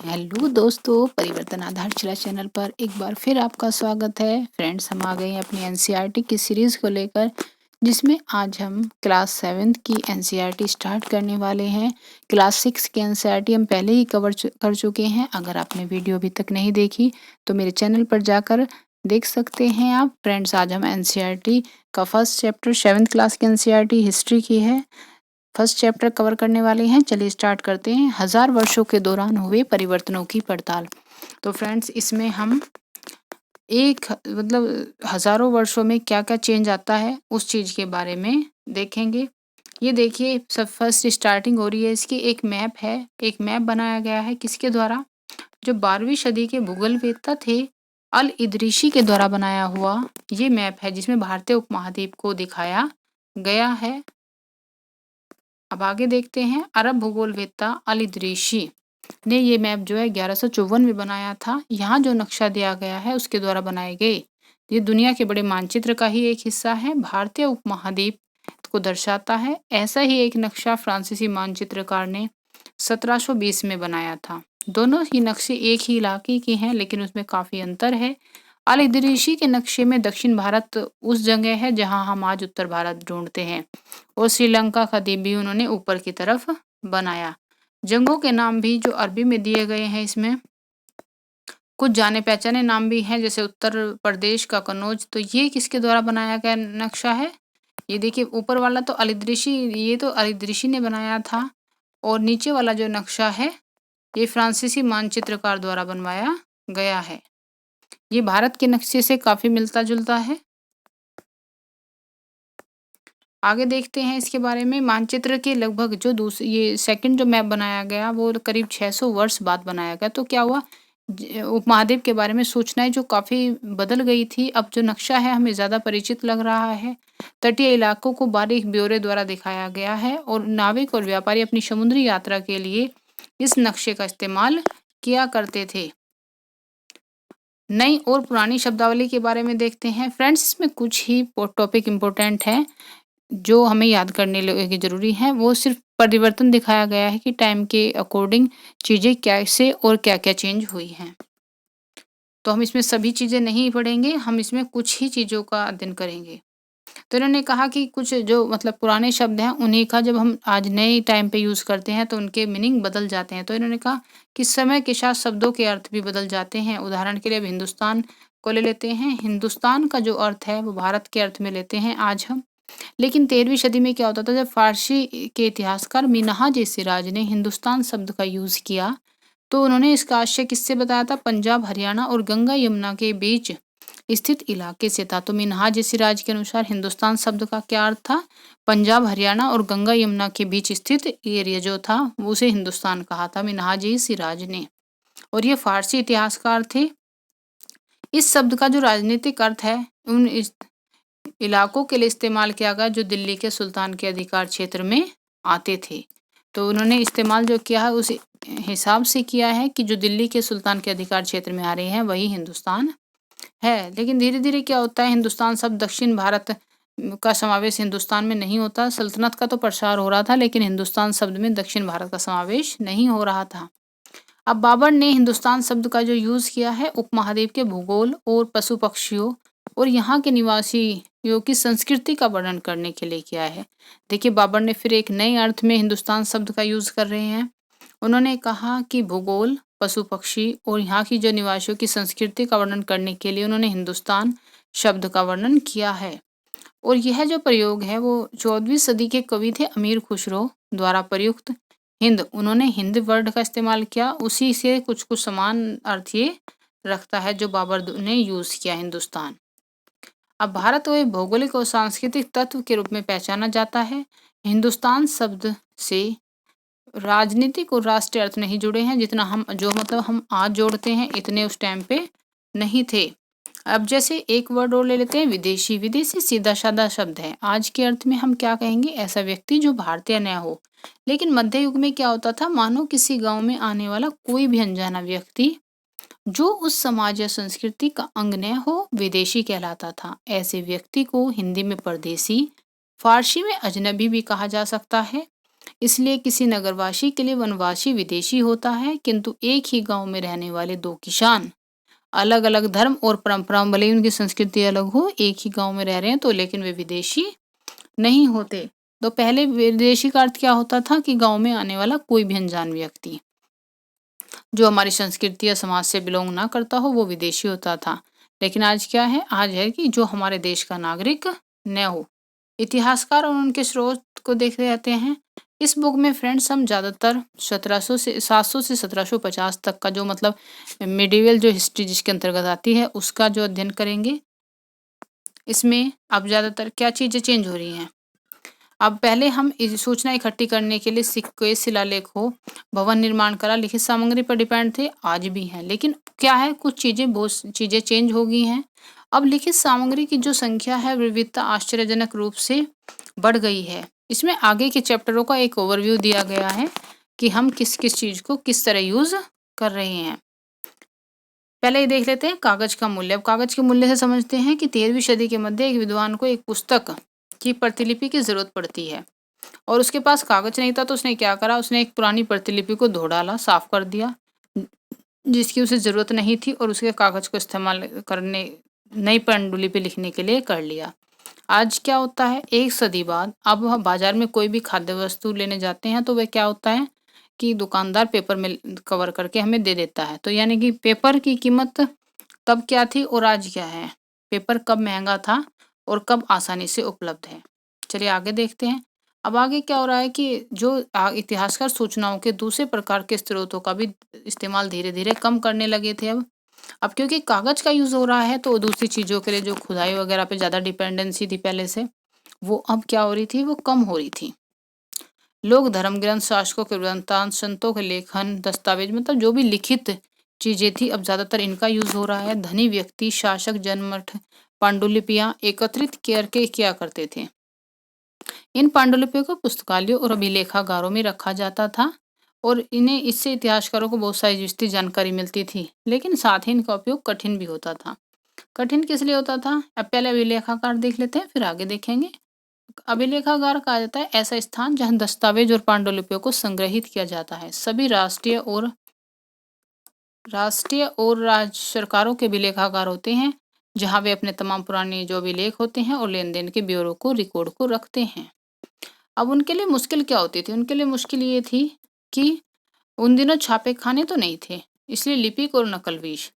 Hello दोस्तों, परिवर्तन आधारशिला चैनल पर एक बार फिर आपका स्वागत है। फ्रेंड्स, हम आ गए हैं अपनी एनसीईआरटी की सीरीज़ को लेकर, जिसमें आज हम क्लास 7th की एनसीईआरटी स्टार्ट करने वाले हैं। क्लास 6 की एनसीईआरटी हम पहले ही कर चुके हैं। अगर आपने वीडियो अभी तक नहीं देखी तो मेरे चैनल पर जाकर देख सकते हैं आप। फ्रेंड्स, आज हम एनसीईआरटी का फर्स्ट चैप्टर 7th क्लास की एनसीईआरटी हिस्ट्री की है, फर्स्ट चैप्टर कवर करने वाले हैं। चलिए स्टार्ट करते हैं। 1000 वर्षों के दौरान हुए परिवर्तनों की पड़ताल। तो फ्रेंड्स, इसमें हम हजारों वर्षों में क्या क्या चेंज आता है उस चीज के बारे में देखेंगे। ये देखिए, सब फर्स्ट स्टार्टिंग हो रही है इसकी। एक मैप है, एक मैप बनाया गया है किसके द्वारा? जो 12वीं सदी के भूगोलवेत्ता थे अल इदरीशी के द्वारा बनाया हुआ ये मैप है, जिसमें भारतीय उपमहाद्वीप को दिखाया गया है। अब आगे देखते हैं। अरब भूगोलवेत्ता अल इदरीशी ने ये मैप जो है 1154 में बनाया था। यहाँ जो नक्शा दिया गया है उसके द्वारा बनाए गए ये दुनिया के बड़े मानचित्र का ही एक हिस्सा है। भारतीय उपमहाद्वीप को दर्शाता है। ऐसा ही एक नक्शा फ्रांसीसी मानचित्रकार ने 1720 में बनाया था। दोनों ही नक्शे एक ही इलाके के हैं, लेकिन उसमें काफी अंतर है। अल इदरीशी के नक्शे में दक्षिण भारत उस जगह है जहां हम आज उत्तर भारत ढूंढते हैं, और श्रीलंका का द्वीप भी उन्होंने ऊपर की तरफ बनाया। जंगों के नाम भी जो अरबी में दिए गए हैं, इसमें कुछ जाने पहचाने नाम भी हैं, जैसे उत्तर प्रदेश का कन्नौज। तो ये किसके द्वारा बनाया गया नक्शा है? ये देखिए, ऊपर वाला तो अल इदरीशी, ये तो अल इदरीशी ने बनाया था, और नीचे वाला जो नक्शा है ये फ्रांसीसी मानचित्रकार द्वारा बनवाया गया है। ये भारत के नक्शे से काफी मिलता जुलता है। आगे देखते हैं इसके बारे में। मानचित्र के लगभग जो ये सेकंड जो मैप बनाया गया वो करीब 600 वर्ष बाद बनाया गया। तो क्या हुआ, उपमहाद्वीप के बारे में सूचनाएं जो काफी बदल गई थी। अब जो नक्शा है हमें ज्यादा परिचित लग रहा है। तटीय इलाकों को बारीक ब्यौरे द्वारा दिखाया गया है, और नाविक और व्यापारी अपनी समुद्री यात्रा के लिए इस नक्शे का इस्तेमाल किया करते थे। नई और पुरानी शब्दावली के बारे में देखते हैं। फ्रेंड्स, इसमें कुछ ही टॉपिक इम्पोर्टेंट है जो हमें याद करने की जरूरी है। वो सिर्फ परिवर्तन दिखाया गया है कि टाइम के अकॉर्डिंग चीजें कैसे और क्या क्या चेंज हुई हैं। तो हम इसमें सभी चीजें नहीं पढ़ेंगे, हम इसमें कुछ ही चीजों का अध्ययन करेंगे। तो इन्होंने कहा कि कुछ जो पुराने शब्द हैं उन्हीं का जब हम आज नए टाइम पे यूज करते हैं तो उनके मीनिंग बदल जाते हैं। तो इन्होंने कहा कि समय के साथ शब्दों के अर्थ भी बदल जाते हैं। उदाहरण के लिए अब हिंदुस्तान को ले लेते हैं। हिंदुस्तान का जो अर्थ है वो भारत के अर्थ में लेते हैं आज हम। लेकिन 13वीं सदी में क्या होता था, जब फारसी के इतिहासकार मिन्हाज ए सिराज ने हिंदुस्तान शब्द का यूज किया तो उन्होंने इसका आशय किससे बताया था? पंजाब, हरियाणा और गंगा यमुना के बीच स्थित इलाके से था। तो मिन्हाज ए सिराज के अनुसार हिंदुस्तान शब्द का क्या अर्थ था? पंजाब, हरियाणा और गंगा यमुना के बीच स्थित एरिया जो था वो उसे हिंदुस्तान कहा था मिन्हाज ए सिराज ने, और ये फारसी इतिहासकार थे। इस शब्द का जो राजनीतिक अर्थ है उन इलाकों के लिए इस्तेमाल किया गया जो दिल्ली के सुल्तान के अधिकार क्षेत्र में आते थे। तो उन्होंने इस्तेमाल जो किया है उस हिसाब से किया है कि जो दिल्ली के सुल्तान के अधिकार क्षेत्र में आ रहे हैं वही हिंदुस्तान है। लेकिन धीरे धीरे क्या होता है, हिंदुस्तान शब्द दक्षिण भारत का समावेश हिंदुस्तान में नहीं होता। सल्तनत का तो प्रसार हो रहा था, लेकिन हिंदुस्तान शब्द में दक्षिण भारत का समावेश नहीं हो रहा था। अब बाबर ने हिंदुस्तान शब्द का जो यूज किया है उपमहाद्वीप के भूगोल और पशु पक्षियों और यहाँ के निवासियों की संस्कृति का वर्णन करने के लिए किया है। देखिए, बाबर ने फिर एक नए अर्थ में हिंदुस्तान शब्द का यूज कर रहे हैं। उन्होंने कहा कि भूगोल, पशु पक्षी और यहाँ की जो निवासियों की संस्कृति का वर्णन करने के लिए उन्होंने हिंदुस्तान शब्द का वर्णन किया है। और यह जो प्रयोग है वो 14वीं सदी के कवि थे अमीर खुसरो द्वारा प्रयुक्त हिंद, उन्होंने हिंद वर्ड का इस्तेमाल किया। उसी से कुछ कुछ समान अर्थ ये रखता है जो बाबर ने यूज किया हिंदुस्तान। अब भारत को एक भौगोलिक और सांस्कृतिक तत्व के रूप में पहचाना जाता है। हिंदुस्तान शब्द से राजनीतिक और राष्ट्रीय अर्थ नहीं जुड़े हैं, जितना हम आज जोड़ते हैं इतने उस टाइम पे नहीं थे। अब जैसे एक वर्ड और ले लेते हैं, विदेशी। विदेशी सीधा साधा शब्द है। आज के अर्थ में हम क्या कहेंगे? ऐसा व्यक्ति जो भारतीय न हो। लेकिन मध्य युग में क्या होता था, मानो किसी गांव में आने वाला कोई भी अनजाना व्यक्ति जो उस समाज या संस्कृति का अंग न हो विदेशी कहलाता था। ऐसे व्यक्ति को हिंदी में परदेसी, फारसी में अजनबी भी कहा जा सकता है। इसलिए किसी नगरवासी के लिए वनवासी विदेशी होता है, किंतु एक ही गांव में रहने वाले दो किसान अलग अलग धर्म और परंपराओं, भले ही उनकी संस्कृति अलग हो, एक ही गांव में रह रहे हैं तो लेकिन वे विदेशी नहीं होते। तो पहले विदेशी का अर्थ क्या होता था कि गांव में आने वाला कोई भी अनजान व्यक्ति जो हमारी संस्कृति या समाज से बिलोंग ना करता हो वो विदेशी होता था। लेकिन आज क्या है, आज है कि जो हमारे देश का नागरिक न हो। इतिहासकार और उनके स्रोत को देखते रहते हैं। इस बुक में फ्रेंड्स हम ज़्यादातर 1700 से 700 से 1750 तक का जो मतलब मिडिवल जो हिस्ट्री जिसके अंतर्गत आती है उसका जो अध्ययन करेंगे। इसमें अब ज़्यादातर क्या चीज़ें चेंज हो रही हैं। अब पहले हम इस सूचना इकट्ठी करने के लिए सिक्के, शिलालेखों, भवन निर्माण कला लिखित सामग्री पर डिपेंड थे, आज भी हैं। लेकिन क्या है, कुछ चीज़ें बहुत चीज़ें चेंज हो गई हैं। अब लिखित सामग्री की जो संख्या है विविधता आश्चर्यजनक रूप से बढ़ गई है। इसमें आगे के चैप्टरों का एक ओवरव्यू दिया गया है कि हम किस किस चीज़ को किस तरह यूज़ कर रहे हैं। पहले ये देख लेते हैं कागज का मूल्य। अब कागज के मूल्य से समझते हैं कि 13वीं सदी के मध्य एक विद्वान को एक पुस्तक की प्रतिलिपि की जरूरत पड़ती है और उसके पास कागज नहीं था तो उसने क्या करा, उसने एक पुरानी प्रतिलिपि को धो डाला, साफ कर दिया जिसकी उसे जरूरत नहीं थी और उसके कागज को इस्तेमाल करने नई पांडुलिपि लिखने के लिए कर लिया। आज क्या होता है, एक सदी बाद अब हम बाजार में कोई भी खाद्य वस्तु लेने जाते हैं तो वह क्या होता है कि दुकानदार पेपर में कवर करके हमें दे देता है। तो यानी कि पेपर की कीमत तब क्या थी और आज क्या है, पेपर कब महंगा था और कब आसानी से उपलब्ध है। चलिए आगे देखते हैं। अब आगे क्या हो रहा है कि जो इतिहासकार सूचनाओं के दूसरे प्रकार के स्रोतों का भी इस्तेमाल धीरे धीरे कम करने लगे थे। अब क्योंकि कागज का यूज हो रहा है तो दूसरी चीजों के लिए जो खुदाई वगैरह पे ज्यादा डिपेंडेंसी थी पहले से, वो अब क्या हो रही थी, वो कम हो रही थी। लोग धर्म ग्रंथ, शासकों के वृत्तांत, संतों के लेखन, दस्तावेज, मतलब जो भी लिखित चीजें थी अब ज्यादातर इनका यूज हो रहा है। धनी व्यक्ति, शासक, जनमठ पांडुलिपियां एकत्रित करके क्या करते थे, इन पांडुलिपियों को पुस्तकालयों और अभिलेखागारों में रखा जाता था और इन्हें इससे इतिहासकारों को बहुत सारी विस्तृत जानकारी मिलती थी। लेकिन साथ ही इनका उपयोग कठिन भी होता था। कठिन किस लिए होता था, अब पहले अभिलेखागार देख लेते हैं फिर आगे देखेंगे। अभिलेखागार कहा जाता है ऐसा स्थान जहां दस्तावेज और पांडुलिपियों को संग्रहित किया जाता है। सभी राष्ट्रीय और राज्य सरकारों के अभिलेखागार होते हैं जहां वे अपने तमाम पुराने जो अभिलेख होते हैं और लेन देन के ब्यौरों को रिकॉर्ड को रखते हैं। अब उनके लिए मुश्किल क्या होती थी, उनके लिए मुश्किल ये थी कि उन दिनों छापे खाने तो नहीं थे, इसलिए लिपिक और नकलवीश,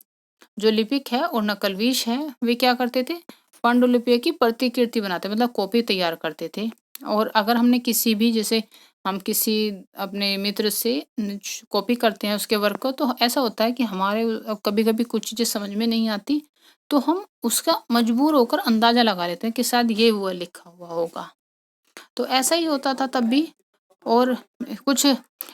जो लिपिक है और नकलवीश है, वे क्या करते थे, पांडुलिपि की प्रतिकृति बनाते, मतलब कॉपी तैयार करते थे। और अगर हमने किसी भी, जैसे हम किसी अपने मित्र से कॉपी करते हैं उसके वर्क को, तो ऐसा होता है कि हमारे कभी कभी कुछ चीज़ें समझ में नहीं आती तो हम उसका मजबूर होकर अंदाजा लगा लेते हैं कि शायद ये हुआ लिखा हुआ होगा। तो ऐसा ही होता था तब भी। और कुछ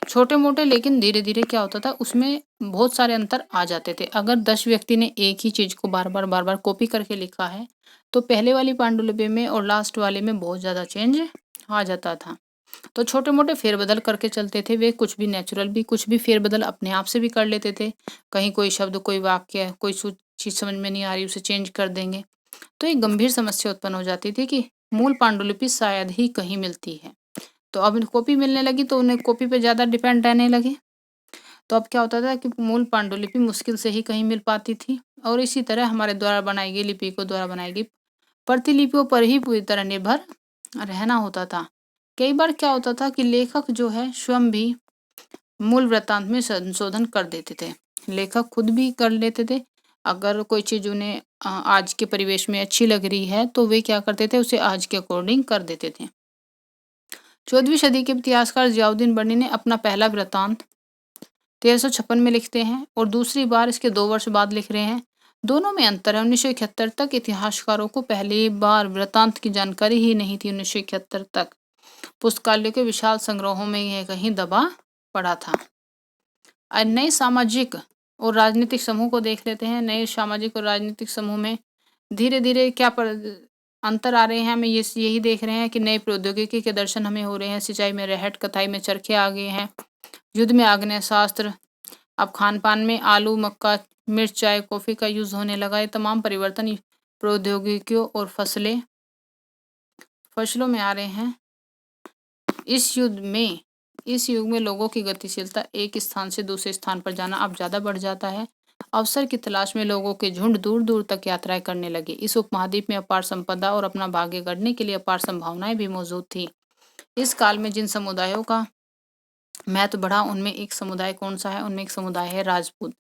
छोटे मोटे, लेकिन धीरे धीरे क्या होता था उसमें बहुत सारे अंतर आ जाते थे। अगर 10 व्यक्ति ने एक ही चीज को बार बार कॉपी करके लिखा है तो पहले वाली पांडुलिपि में और लास्ट वाले में बहुत ज्यादा चेंज आ जाता था। तो छोटे मोटे फेरबदल करके चलते थे वे, कुछ भी नेचुरल भी, कुछ भी फेरबदल अपने आप से भी कर लेते थे। कहीं कोई शब्द, कोई वाक्य, कोई चीज समझ में नहीं आ रही उसे चेंज कर देंगे। तो एक गंभीर समस्या उत्पन्न हो जाती थी कि मूल पांडुलिपि शायद ही कहीं मिलती है। तो अब कॉपी मिलने लगी तो उन्हें कॉपी पे ज़्यादा डिपेंड रहने लगे। तो अब क्या होता था कि मूल पांडुलिपि मुश्किल से ही कहीं मिल पाती थी और इसी तरह हमारे द्वारा बनाई गई लिपि को द्वारा बनाई गई प्रतिलिपियों पर ही पूरी तरह निर्भर रहना होता था। कई बार क्या होता था कि लेखक जो है स्वयं भी मूल वृत्तांत में संशोधन कर देते थे, लेखक खुद भी कर लेते थे। अगर कोई चीज़ उन्हें आज के परिवेश में अच्छी लग रही है तो वे क्या करते थे, उसे आज के अकॉर्डिंग कर देते थे। 14वीं सदी के इतिहासकार जियाउद्दीन बर्नी ने अपना पहला वृत्तांत 1356 में लिखते हैं और दूसरी बार इसके 2 वर्ष बाद लिख रहे हैं। दोनों में अंतर है। 1971 तक इतिहासकारों को पहली बार वृत्तांत की जानकारी ही नहीं थी। 1971 तक पुस्तकालयों के विशाल संग्रहों में यह कहीं दबा पड़ा था। नए सामाजिक और राजनीतिक समूह को देख लेते हैं। नए सामाजिक और राजनीतिक समूह में धीरे धीरे क्या अंतर आ रहे हैं, हमें यही देख रहे हैं कि नई प्रौद्योगिकी के दर्शन हमें हो रहे हैं। सिंचाई में रहट, कटाई में चरखे आ गए हैं, युद्ध में आग्नेय शास्त्र, अब खान पान में आलू, मक्का, मिर्च, चाय, कॉफी का यूज होने लगा। ये तमाम परिवर्तन प्रौद्योगिकियों और फसलों में आ रहे हैं। इस युद्ध में इस युग में लोगों की गतिशीलता एक स्थान से दूसरे स्थान पर जाना अब ज़्यादा बढ़ जाता है। अवसर की तलाश में लोगों के झुंड दूर दूर तक यात्राएं करने लगे। इस उपमहाद्वीप में अपार संपदा और अपना भाग्य गढ़ने के लिए अपार संभावनाएं भी मौजूद थी। इस काल में जिन समुदायों का महत्व बढ़ा उनमें एक समुदाय कौन सा है? उनमें एक समुदाय है राजपूत,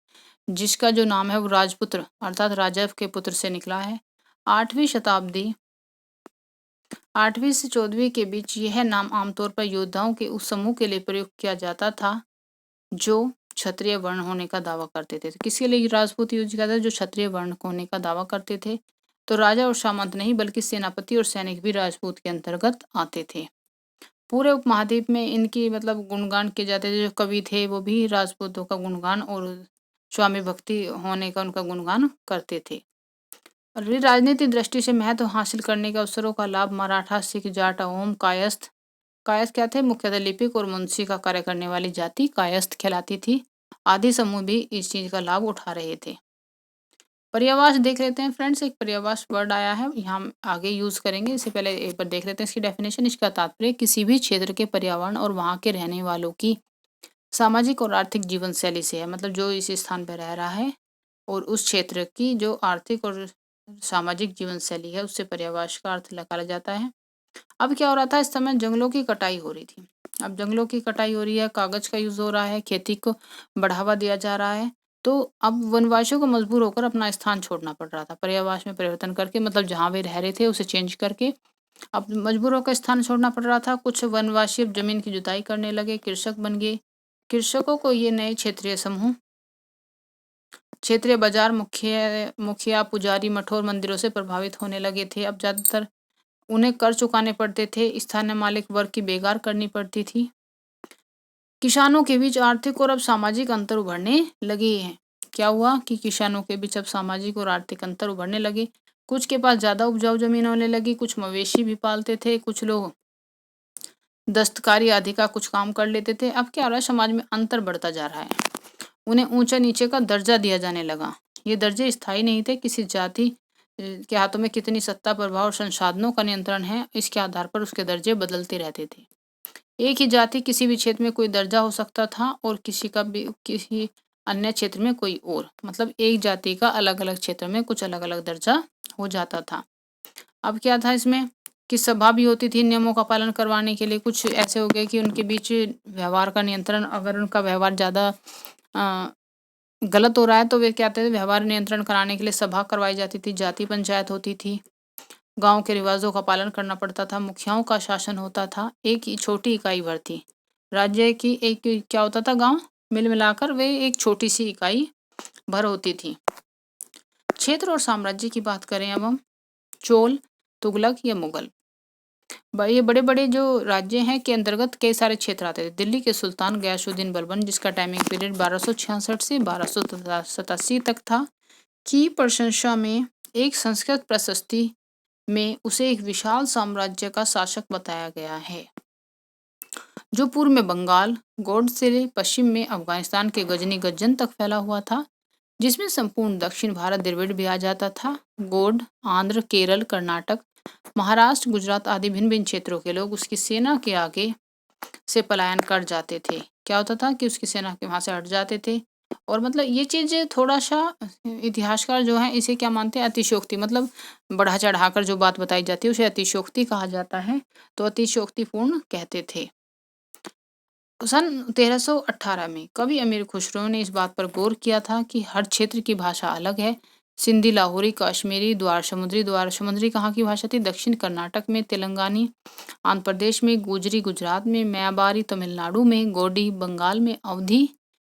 जिसका जो नाम है वो राजपुत्र अर्थात राजव के पुत्र से निकला है। 8वीं शताब्दी 8वीं से 14वीं के बीच यह नाम आमतौर पर योद्धाओं के उस समूह के लिए प्रयोग किया जाता था जो क्षत्रिय वर्ण होने का दावा करते थे। तो किसके लिए राजपूत यूज किया था? जो क्षत्रिय वर्ण होने का दावा करते थे। तो राजा और सामंत नहीं बल्कि सेनापति और सैनिक भी राजपूत के अंतर्गत आते थे। पूरे उपमहाद्वीप में इनकी मतलब गुणगान किए जाते थे। जो कवि थे वो भी राजपूतों का गुणगान और स्वामी भक्ति होने का उनका गुणगान करते थे। और राजनीतिक दृष्टि से महत्व हासिल करने के अवसरों का लाभ मराठा, सिख, जाट, अहोम, कायस्थ कायस्थ क्या थे? मुख्यतः लिपिक और मुंशी का कार्य करने वाली जाति कायस्थ कहलाती थी। आदि समूह भी इस चीज का लाभ उठा रहे थे। पर्यावास देख लेते हैं फ्रेंड्स। एक पर्यावास वर्ड आया है, यहाँ हम आगे यूज करेंगे। इससे पहले एक बार देख लेते हैं इसकी डेफिनेशन। इसका तात्पर्य किसी भी क्षेत्र के पर्यावरण और वहाँ के रहने वालों की सामाजिक और आर्थिक जीवन शैली से है। मतलब जो इस स्थान पर रह रहा है और उस क्षेत्र की जो आर्थिक और सामाजिक जीवन शैली है उससे पर्यावास का अर्थ निकाला जाता है। अब क्या हो रहा था? इस समय जंगलों की कटाई हो रही थी। अब जंगलों की कटाई हो रही है, कागज का यूज हो रहा है, खेती को बढ़ावा दिया जा रहा है। तो अब वनवासियों को मजबूर होकर अपना स्थान छोड़ना पड़ रहा था। पर्यावास में परिवर्तन करके मतलब जहाँ वे रह रहे थे उसे चेंज करके अब मजबूर होकर स्थान छोड़ना पड़ रहा था। कुछ वनवासी अब जमीन की जुताई करने लगे, कृषक बन गए। कृषकों को ये नए क्षेत्रीय समूह, क्षेत्रीय बाजार, मुखिया, पुजारी, मठ और मंदिरों से प्रभावित होने लगे थे। अब ज्यादातर उन्हें कर चुकाने पड़ते थे। स्थानीय मालिक वर्ग की बेगार करनी पड़ती थी। किसानों के बीच आर्थिक और अब सामाजिक अंतर उभरने लगे हैं। क्या हुआ कि किसानों के बीच अब सामाजिक और आर्थिक अंतर उभरने लगे। कुछ के पास ज्यादा उपजाऊ जमीन होने लगी, कुछ मवेशी भी पालते थे, कुछ लोग दस्तकारी आदि का कुछ काम कर लेते थे। अब क्या हो रहा है? समाज में अंतर बढ़ता जा रहा है। उन्हें ऊंचा नीचे का दर्जा दिया जाने लगा। ये दर्जे स्थायी नहीं थे। किसी जाति के हाथों में कितनी सत्ता, प्रभाव और संसाधनों का नियंत्रण है, इसके आधार पर उसके दर्जे बदलते रहते थे। एक ही जाति किसी भी क्षेत्र में कोई दर्जा हो सकता था और किसी अन्य क्षेत्र में कोई और। मतलब एक जाति का अलग अलग क्षेत्र में कुछ अलग अलग दर्जा हो जाता था। अब क्या था इसमें कि सभा भी होती थी नियमों का पालन करवाने के लिए। कुछ ऐसे हो गए कि उनके बीच व्यवहार का नियंत्रण, अगर उनका व्यवहार ज़्यादा गलत हो रहा है तो वे क्या कहते थे, व्यवहार नियंत्रण कराने के लिए सभा करवाई जाती थी, जाति पंचायत होती थी, गांव के रिवाजों का पालन करना पड़ता था, मुखियाओं का शासन होता था। एक ही छोटी इकाई भर थी राज्य की। एक क्या होता था? गांव मिल मिलाकर वे एक छोटी सी इकाई भर होती थी। क्षेत्र और साम्राज्य की बात करें अब हम, चोल, तुगलक या मुगल, ये बड़े बड़े जो राज्य हैं के अंतर्गत कई सारे क्षेत्र आते थे। दिल्ली के सुल्तान गयासुद्दीन बलबन, जिसका टाइमिंग पीरियड 1266 से 1287 तक था, की प्रशंसा में एक संस्कृत प्रशस्ति में उसे एक विशाल साम्राज्य का शासक बताया गया है, जो पूर्व में बंगाल, गोड से पश्चिम में अफगानिस्तान के गजनी गज्जन तक फैला हुआ था, जिसमें संपूर्ण दक्षिण भारत द्रविड़ भी आ जाता था। गोड, आंध्र, केरल, कर्नाटक, महाराष्ट्र, गुजरात आदि भिन्न भिन्न क्षेत्रों के लोग उसकी सेना के आगे से पलायन कर जाते थे। क्या होता था कि उसकी सेना के वहां से हट जाते थे। और मतलब ये चीज थोड़ा सा इतिहासकार जो है इसे क्या मानते हैं? अतिशोक्ति। मतलब बढ़ा चढ़ाकर जो बात बताई जाती है उसे अतिशोक्ति कहा जाता है। तो अतिशोक्तिपूर्ण कहते थे। सन 1318 में कवि अमीर खुसरो ने इस बात पर गौर किया था कि हर क्षेत्र की भाषा अलग है। सिंधी, लाहौरी, कश्मीरी, द्वार समुद्री कहाँ की भाषा थी? दक्षिण कर्नाटक में, तेलंगानी आंध्र प्रदेश में, गुजरी गुजरात में, म्याबारी तमिलनाडु में, गोडी बंगाल में, अवधी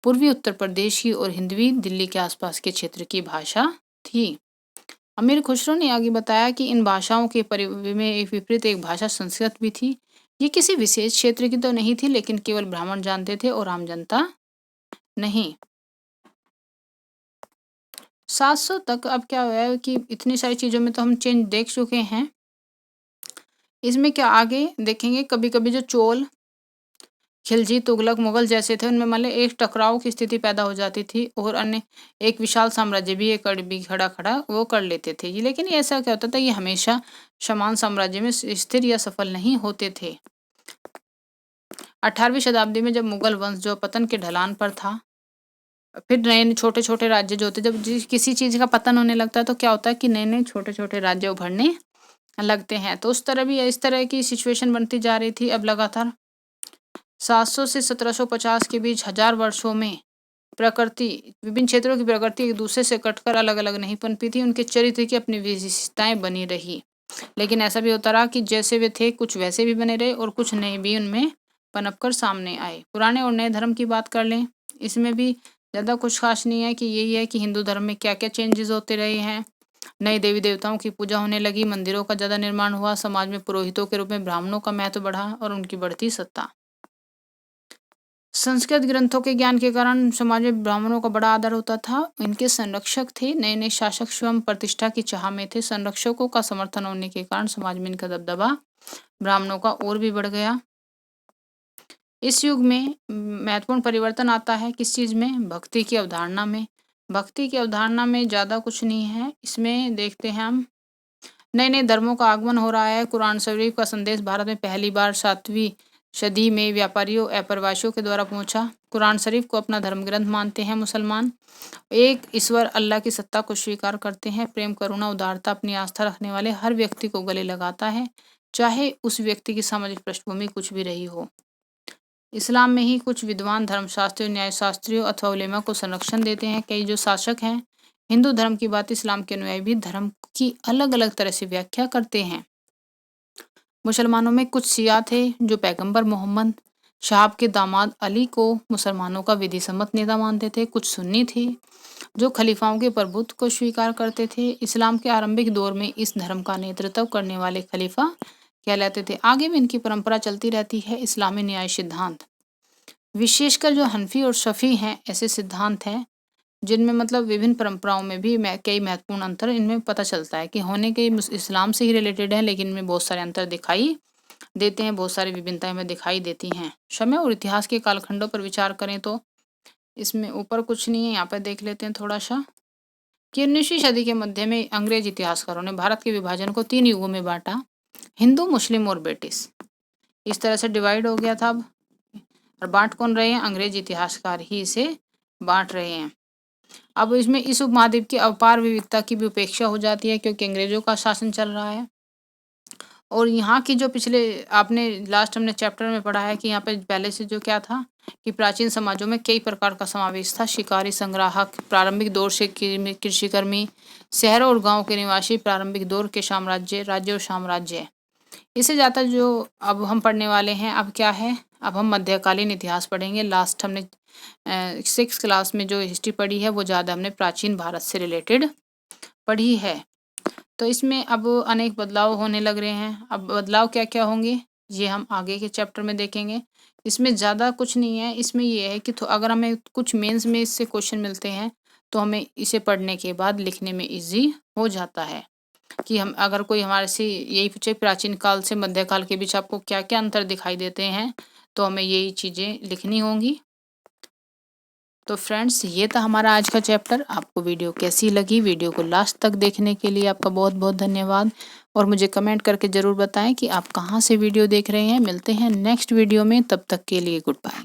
पूर्वी उत्तर प्रदेश की और हिंदवी दिल्ली के आसपास के क्षेत्र की भाषा थी। अमीर खुसरो ने आगे बताया कि इन भाषाओं के में एक विपरीत एक भाषा संस्कृत भी थी। ये किसी विशेष क्षेत्र की तो नहीं थी, लेकिन केवल ब्राह्मण जानते थे और आम जनता नहीं। 700 तक अब क्या हुआ है कि इतनी सारी चीजों में तो हम चेंज देख चुके हैं। इसमें क्या आगे देखेंगे, कभी कभी जो चोल, खिलजी, तुगलक, मुगल जैसे थे उनमें मतलब एक टकराव की स्थिति पैदा हो जाती थी और अन्य एक विशाल साम्राज्य भी एक भी खड़ा खड़ा वो कर लेते थे। ये लेकिन ये ऐसा क्या होता था, ये हमेशा समान साम्राज्य में स्थिर या सफल नहीं होते थे। 18वीं शताब्दी में जब मुगल वंश जो पतन के ढलान पर था, फिर नए छोटे-छोटे राज्य जो होते जब किसी चीज़ का पतन होने लगता है तो क्या होता है कि नए-नए छोटे-छोटे राज्य उभरने लगते हैं। तो उस तरह भी इस तरह की सिचुएशन बनती जा रही थी। अब लगातार 700 से 1750 के बीच हजार वर्षों में प्रकृति विभिन्न क्षेत्रों की प्रकृति एक दूसरे से कटकर अलग-अलग नहीं पनपी थी। उनके चरित्र की अपनी विशेषताएं बनी रही। लेकिन ऐसा भी होता रहा कि जैसे वे थे कुछ वैसे भी बने रहे और कुछ नए भी उनमें पनप कर सामने आए। पुराने और नए धर्म की बात कर लें, इसमें भी ज़्यादा कुछ खास नहीं है कि यही है कि हिंदू धर्म में क्या-क्या चेंजेस होते रहे हैं। नए देवी देवताओं की पूजा होने लगी, मंदिरों का ज़्यादा निर्माण हुआ, समाज में पुरोहितों के रूप में ब्राह्मणों का महत्व बढ़ा और उनकी बढ़ती सत्ता। संस्कृत ग्रंथों के ज्ञान के कारण समाज में ब्राह्मणों का बड़ा आदर होता था। इनके संरक्षक थे, नए-नए शासक स्वयं प्रतिष्ठा की चाह में थे। संरक्षकों का समर्थन होने के कारण समाज में इनका दबदबा ब्राह्मणों का और भी बढ़ गया। इस युग में महत्वपूर्ण परिवर्तन आता है किस चीज़ में? भक्ति की अवधारणा में। भक्ति की अवधारणा में ज़्यादा कुछ नहीं है। इसमें देखते हैं हम नए-नए धर्मों का आगमन हो रहा है। कुरान शरीफ का संदेश भारत में पहली बार 7वीं सदी में व्यापारियों अप्रवासियों के द्वारा पहुंचा। कुरान शरीफ को अपना धर्म ग्रंथ मानते हैं मुसलमान। एक ईश्वर अल्लाह की सत्ता को स्वीकार करते हैं। प्रेम, करुणा, उदारता अपनी आस्था रखने वाले हर व्यक्ति को गले लगाता है, चाहे उस व्यक्ति की सामाजिक पृष्ठभूमि कुछ भी रही हो। इस्लाम में ही कुछ विद्वान धर्मशास्त्रियों, न्यायशास्त्रियों अथवा उलेमा को संरक्षण देते हैं। कई जो शासक हैं हिंदू धर्म की बात इस्लाम के अनुयायी भी धर्म की अलग-अलग तरह से व्याख्या करते हैं। मुसलमानों में कुछ शिया थे जो पैगंबर मोहम्मद साहब के दामाद अली को मुसलमानों का विधि सम्मत नेता मानते थे। कुछ सुन्नी थे जो खलीफाओं के प्रभुत्व को स्वीकार करते थे। इस्लाम के आरंभिक दौर में इस धर्म का नेतृत्व करने वाले खलीफा कहलाते थे। आगे भी इनकी परंपरा चलती रहती है। इस्लामी न्याय सिद्धांत विशेषकर जो हनफी और शफी हैं ऐसे सिद्धांत हैं जिनमें मतलब विभिन्न परंपराओं में भी कई महत्वपूर्ण अंतर इनमें पता चलता है कि होने के इस्लाम से ही रिलेटेड है, लेकिन इनमें बहुत सारे अंतर दिखाई देते हैं, बहुत सारी विभिन्नताएं में दिखाई देती हैं। समय और इतिहास के कालखंडों पर विचार करें तो इसमें ऊपर कुछ नहीं है, यहाँ पर देख लेते हैं थोड़ा सा कि 19वीं सदी के मध्य में अंग्रेज इतिहासकारों ने भारत के विभाजन को 3 युगों में बांटा, हिंदू, मुस्लिम और ब्रिटिश। इस तरह से डिवाइड हो गया था। अब और बांट कौन रहे हैं? अंग्रेज इतिहासकार ही इसे बांट रहे हैं। अब इसमें इस उपमहाद्वीप की अपार विविधता की भी उपेक्षा हो जाती है क्योंकि अंग्रेजों का शासन चल रहा है। और यहाँ की जो पिछले आपने लास्ट हमने चैप्टर में पढ़ा है कि यहाँ पे पहले से जो क्या था कि प्राचीन समाजों में कई प्रकार का समावेश था। शिकारी, संग्राहक, प्रारंभिक दौर से कृषिकर्मी, शहरों और गाँव के निवासी, प्रारंभिक दौर के साम्राज्य, राज्य और साम्राज्य। इससे ज़्यादा जो अब हम पढ़ने वाले हैं अब क्या है, अब हम मध्यकालीन इतिहास पढ़ेंगे। लास्ट हमने 6th क्लास में जो हिस्ट्री पढ़ी है वो ज़्यादा हमने प्राचीन भारत से रिलेटेड पढ़ी है। तो इसमें अब अनेक बदलाव होने लग रहे हैं। अब बदलाव क्या क्या होंगे ये हम आगे के चैप्टर में देखेंगे। इसमें ज़्यादा कुछ नहीं है। इसमें ये है कि अगर हमें कुछ मेंस में इससे क्वेश्चन मिलते हैं तो हमें इसे पढ़ने के बाद लिखने में ईजी हो जाता है कि हम अगर कोई हमारे से यही पूछे प्राचीन काल से मध्यकाल के बीच आपको क्या क्या अंतर दिखाई देते हैं तो हमें यही चीज़ें लिखनी होंगी। तो फ्रेंड्स ये था हमारा आज का चैप्टर। आपको वीडियो कैसी लगी? वीडियो को लास्ट तक देखने के लिए आपका बहुत बहुत धन्यवाद और मुझे कमेंट करके ज़रूर बताएं कि आप कहाँ से वीडियो देख रहे हैं। मिलते हैं नेक्स्ट वीडियो में, तब तक के लिए गुड बाय।